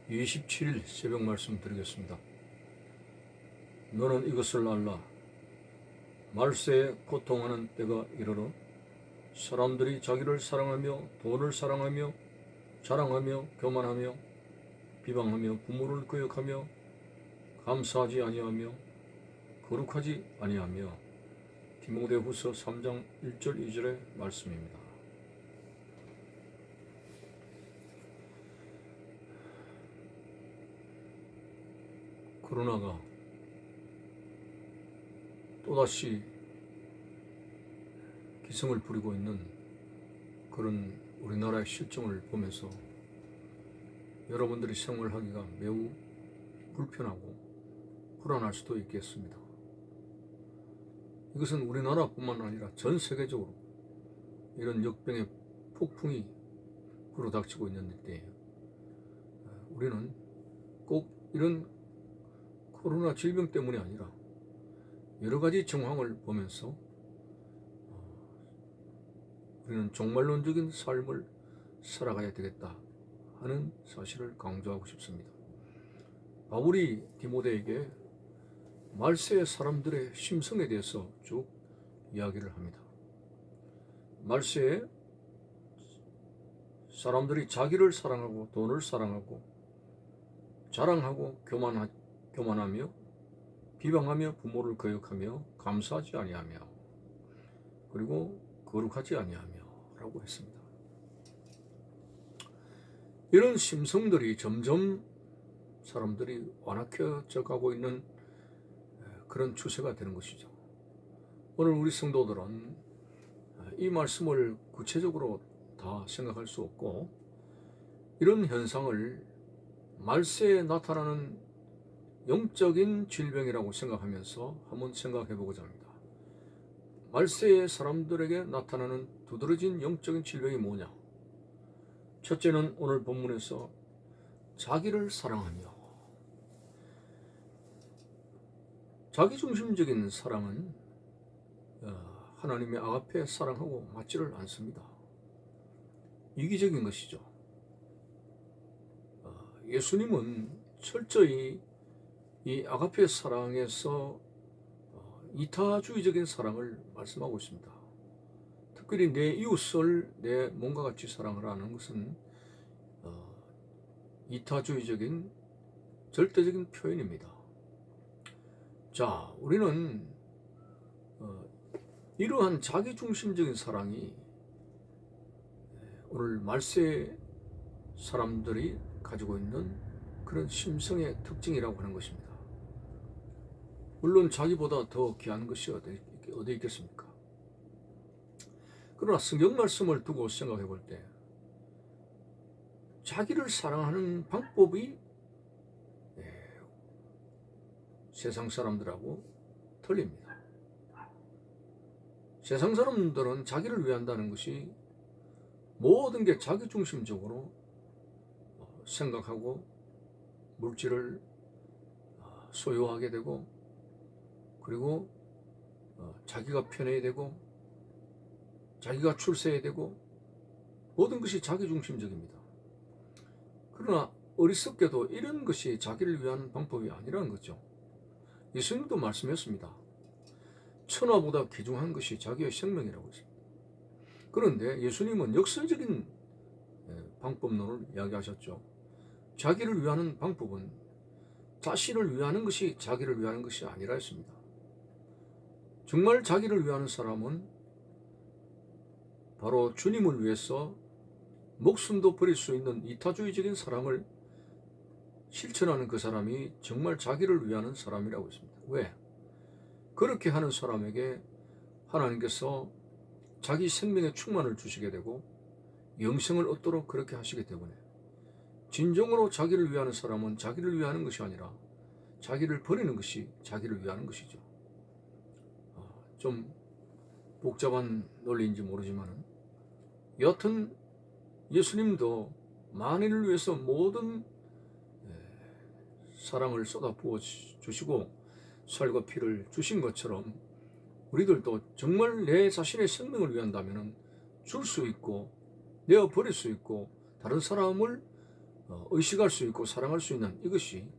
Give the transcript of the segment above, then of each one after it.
27일 새벽 말씀 드리겠습니다. 너는 이것을 알라. 말세에 고통하는 때가 이르러 사람들이 자기를 사랑하며 돈을 사랑하며 자랑하며 교만하며 비방하며 부모를 거역하며 감사하지 아니하며 거룩하지 아니하며. 디모데후서 3장 1절 2절의 말씀입니다. 코로나가 또다시 기승을 부리고 있는 그런 우리나라의 실정을 보면서 여러분들이 생활하기가 매우 불편하고 불안할 수도 있겠습니다. 이것은 우리나라뿐만 아니라 전 세계적으로 이런 역병의 폭풍이 불어닥치고 있는 때에 우리는 꼭 이런 코로나 질병 때문이 아니라 여러 가지 정황을 보면서 우리는 종말론적인 삶을 살아가야 되겠다 하는 사실을 강조하고 싶습니다. 바울이 디모데에게 말세의 사람들의 심성에 대해서 쭉 이야기를 합니다. 말세에 사람들이 자기를 사랑하고 돈을 사랑하고 자랑하고 교만하며 비방하며 부모를 거역하며 감사하지 아니하며 그리고 거룩하지 아니하며 라고 했습니다. 이런 심성들이 점점 사람들이 완악해져 가고 있는 그런 추세가 되는 것이죠. 오늘 우리 성도들은 이 말씀을 구체적으로 다 생각할 수 없고 이런 현상을 말세에 나타나는 영적인 질병이라고 생각하면서 한번 생각해 보고자 합니다. 말세의 사람들에게 나타나는 두드러진 영적인 질병이 뭐냐? 첫째는 오늘 본문에서 자기를 사랑하며, 자기중심적인 사랑은 하나님의 아가페 사랑하고 맞지를 않습니다. 이기적인 것이죠. 예수님은 철저히 이 아가페 사랑에서 이타주의적인 사랑을 말씀하고 있습니다. 특별히 내 이웃을 내 몸과 같이 사랑을 하는 것은 이타주의적인 절대적인 표현입니다. 자, 우리는 이러한 자기중심적인 사랑이 오늘 말세 사람들이 가지고 있는 그런 심성의 특징이라고 하는 것입니다. 물론 자기보다 더 귀한 것이 어디 있겠습니까? 그러나 성경 말씀을 두고 생각해 볼 때 자기를 사랑하는 방법이 세상 사람들하고 틀립니다. 세상 사람들은 자기를 위한다는 것이 모든 게 자기중심적으로 생각하고 물질을 소유하게 되고 그리고 자기가 편해야 되고 자기가 출세해야 되고 모든 것이 자기중심적입니다. 그러나 어리석게도 이런 것이 자기를 위한 방법이 아니라는 거죠. 예수님도 말씀했습니다. 천하보다 귀중한 것이 자기의 생명이라고 했습니다. 그런데 예수님은 역설적인 방법론을 이야기하셨죠. 자기를 위하는 방법은 자신을 위하는 것이 자기를 위하는 것이 아니라 했습니다. 정말 자기를 위하는 사람은 바로 주님을 위해서 목숨도 버릴 수 있는 이타주의적인 사랑을 실천하는 그 사람이 정말 자기를 위하는 사람이라고 했습니다. 왜? 그렇게 하는 사람에게 하나님께서 자기 생명의 충만을 주시게 되고 영생을 얻도록 그렇게 하시기 때문에 진정으로 자기를 위하는 사람은 자기를 위하는 것이 아니라 자기를 버리는 것이 자기를 위하는 것이죠. 좀 복잡한 논리인지 모르지만 여하튼 예수님도 만인을 위해서 모든 사랑을 쏟아부어 주시고 살과 피를 주신 것처럼 우리들도 정말 내 자신의 생명을 위한다면 줄 수 있고 내어 버릴 수 있고 다른 사람을 의식할 수 있고 사랑할 수 있는 이것이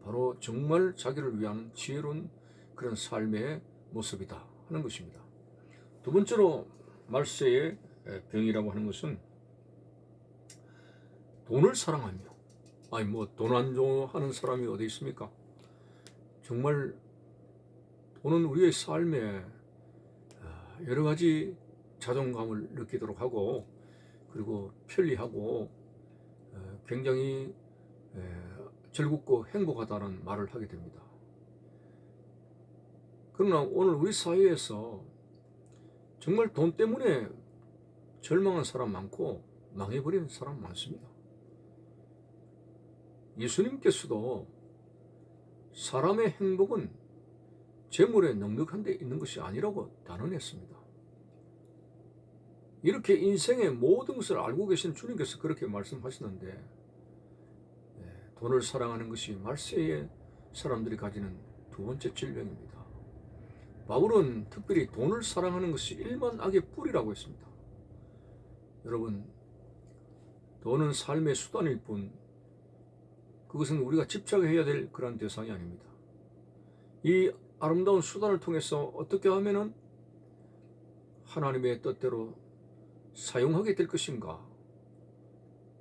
바로 정말 자기를 위한 지혜로운 그런 삶의 모습이다 하는 것입니다. 두 번째로 말세의 병이라고 하는 것은 돈을 사랑하며, 아니 뭐 돈 안 좋아하는 사람이 어디 있습니까? 정말 돈은 우리의 삶에 여러 가지 자존감을 느끼도록 하고, 그리고 편리하고 굉장히 즐겁고 행복하다는 말을 하게 됩니다. 그러나 오늘 우리 사회에서 정말 돈 때문에 절망한 사람 많고 망해버리는 사람 많습니다. 예수님께서도 사람의 행복은 재물에 넉넉한 데 있는 것이 아니라고 단언했습니다. 이렇게 인생의 모든 것을 알고 계신 주님께서 그렇게 말씀하시는데, 돈을 사랑하는 것이 말세의 사람들이 가지는 두 번째 질병입니다. 바울은 특별히 돈을 사랑하는 것이 일만 악의 뿌리라고 했습니다. 여러분, 돈은 삶의 수단일 뿐 그것은 우리가 집착해야 될 그런 대상이 아닙니다. 이 아름다운 수단을 통해서 어떻게 하면은 하나님의 뜻대로 사용하게 될 것인가,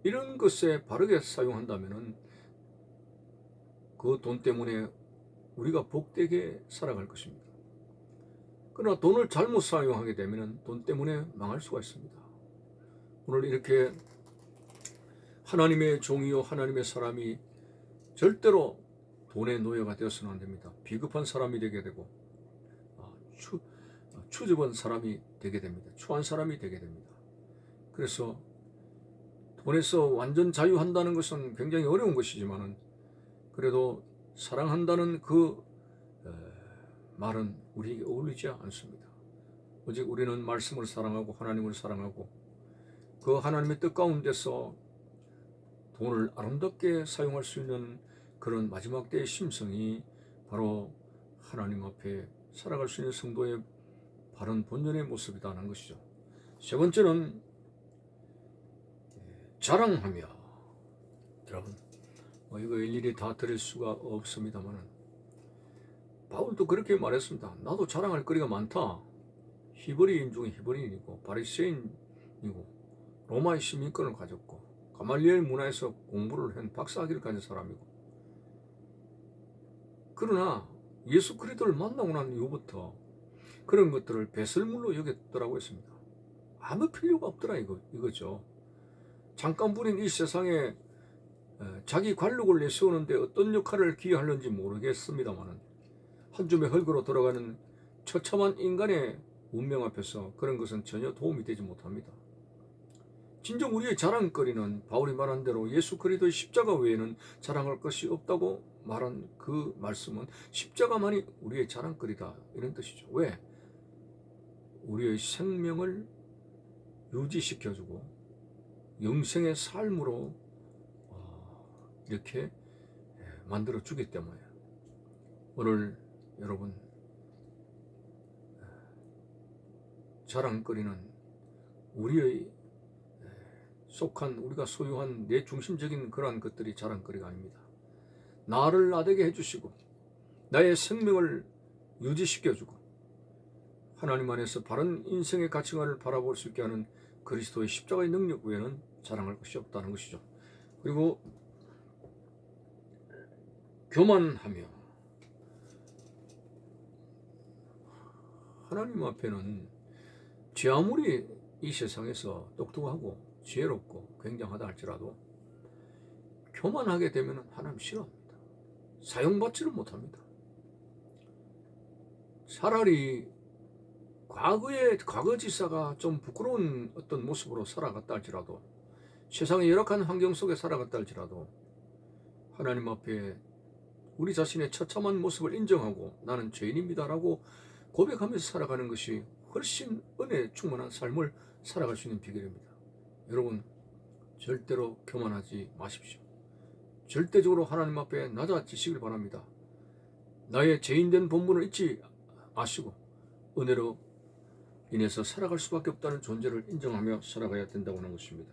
이런 것에 바르게 사용한다면은 그 돈 때문에 우리가 복되게 살아갈 것입니다. 그러나 돈을 잘못 사용하게 되면 돈 때문에 망할 수가 있습니다. 오늘 이렇게 하나님의 종이요 하나님의 사람이 절대로 돈의 노예가 되어서는 안 됩니다. 비겁한 사람이 되게 되고 추접한 사람이 되게 됩니다. 추한 사람이 되게 됩니다. 그래서 돈에서 완전 자유한다는 것은 굉장히 어려운 것이지만은, 그래도 사랑한다는 그 말은 우리에게 어울리지 않습니다. 오직 우리는 말씀을 사랑하고 하나님을 사랑하고 그 하나님의 뜻 가운데서 돈을 아름답게 사용할 수 있는 그런 마지막 때의 심성이 바로 하나님 앞에 살아갈 수 있는 성도의 바른 본연의 모습이라는 것이죠. 세 번째는 자랑하며. 여러분, 이거 일일이 다 드릴 수가 없습니다만 바울도 그렇게 말했습니다. 나도 자랑할 거리가 많다. 히브리인 중에 히브리인이고 바리새인이고 로마의 시민권을 가졌고 가말리엘 문화에서 공부를 한 박사학위를 가진 사람이고, 그러나 예수 그리스도를 만나고 난 이후부터 그런 것들을 배설물로 여겼더라고 했습니다. 아무 필요가 없더라 이거죠. 잠깐뿐인 이 세상에 자기 관록을 내세우는데 어떤 역할을 기여하는지 모르겠습니다만 한 줌의 흙으로 돌아가는 처참한 인간의 운명 앞에서 그런 것은 전혀 도움이 되지 못합니다. 진정 우리의 자랑거리는 바울이 말한 대로 예수 그리스도의 십자가 외에는 자랑할 것이 없다고 말한 그 말씀은 십자가만이 우리의 자랑거리다, 이런 뜻이죠. 왜? 우리의 생명을 유지시켜주고 영생의 삶으로 이렇게 만들어주기 때문에 오늘 여러분, 자랑거리는 우리의 속한, 우리가 소유한 내 중심적인 그러한 것들이 자랑거리가 아닙니다. 나를 나되게 해주시고 나의 생명을 유지시켜주고 하나님 안에서 바른 인생의 가치관을 바라볼 수 있게 하는 그리스도의 십자가의 능력 외에는 자랑할 것이 없다는 것이죠. 그리고 교만하며. 하나님 앞에는 제 아무리 이 세상에서 똑똑하고 지혜롭고 굉장하다 할지라도 교만하게 되면 하나님 싫어합니다. 사용받지를 못합니다. 차라리 과거 지사가 좀 부끄러운 어떤 모습으로 살아갔다 할지라도, 세상의 열악한 환경 속에 살아갔다 할지라도 하나님 앞에 우리 자신의 처참한 모습을 인정하고 나는 죄인입니다라고 고백하면서 살아가는 것이 훨씬 은혜에 충만한 삶을 살아갈 수 있는 비결입니다. 여러분, 절대로 교만하지 마십시오. 절대적으로 하나님 앞에 낮아지시길 바랍니다. 나의 죄인된 본분을 잊지 마시고 은혜로 인해서 살아갈 수밖에 없다는 존재를 인정하며 살아가야 된다고 하는 것입니다.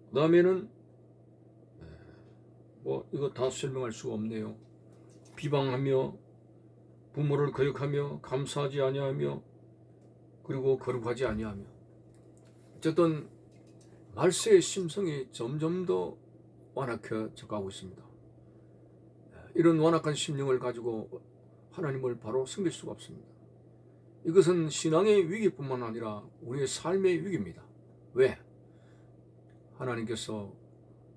그 다음에는 이거 다 설명할 수가 없네요. 비방하며 부모를 거역하며 감사하지 아니하며 그리고 거룩하지 아니하며. 어쨌든 말세의 심성이 점점 더 완악해져 가고 있습니다. 이런 완악한 심령을 가지고 하나님을 바로 섬길 수가 없습니다. 이것은 신앙의 위기뿐만 아니라 우리의 삶의 위기입니다. 왜? 하나님께서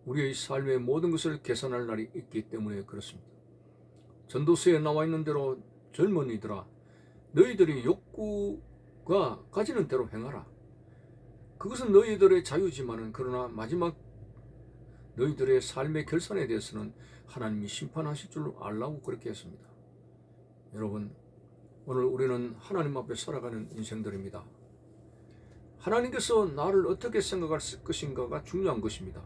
우리의 삶의 모든 것을 계산할 날이 있기 때문에 그렇습니다. 전도서에 나와 있는 대로 젊은이들아, 너희들이 욕구가 가지는 대로 행하라. 그것은 너희들의 자유지만은 그러나 마지막 너희들의 삶의 결산에 대해서는 하나님이 심판하실 줄 알라고 그렇게 했습니다. 여러분, 오늘 우리는 하나님 앞에 살아가는 인생들입니다. 하나님께서 나를 어떻게 생각할 것인가가 중요한 것입니다.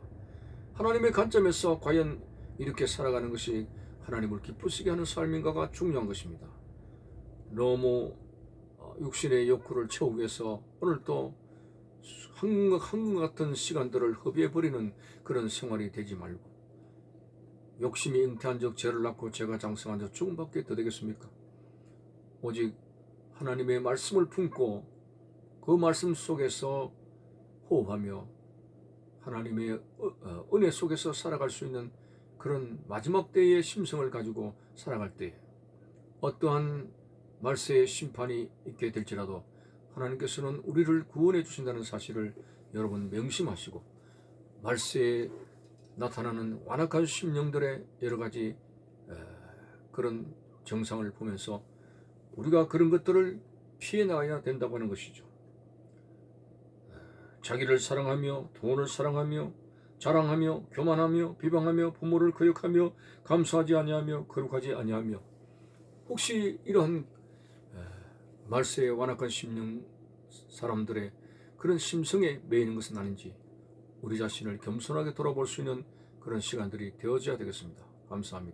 하나님의 관점에서 과연 이렇게 살아가는 것이 하나님을 기쁘시게 하는 삶인가가 중요한 것입니다. 너무 육신의 욕구를 채우기 위해서 오늘 또 한국 같은 시간들을 허비해버리는 그런 생활이 되지 말고, 욕심이 잉태한 적 죄를 낳고 죄가 장성한 적 죽음밖에 더 되겠습니까? 오직 하나님의 말씀을 품고 그 말씀 속에서 호흡하며 하나님의 은혜 속에서 살아갈 수 있는 그런 마지막 때의 심성을 가지고 살아갈 때 어떠한 말세의 심판이 있게 될지라도 하나님께서는 우리를 구원해 주신다는 사실을 여러분 명심하시고, 말세에 나타나는 완악한 심령들의 여러 가지 그런 정상을 보면서 우리가 그런 것들을 피해 나가야 된다고 하는 것이죠. 자기를 사랑하며 돈을 사랑하며 자랑하며 교만하며 비방하며 부모를 거역하며 감사하지 아니하며 거룩하지 아니하며. 혹시 이러한 말세의 완악한 심령 사람들의 그런 심성에 매이는 것은 아닌지 우리 자신을 겸손하게 돌아볼 수 있는 그런 시간들이 되어져야 되겠습니다. 감사합니다.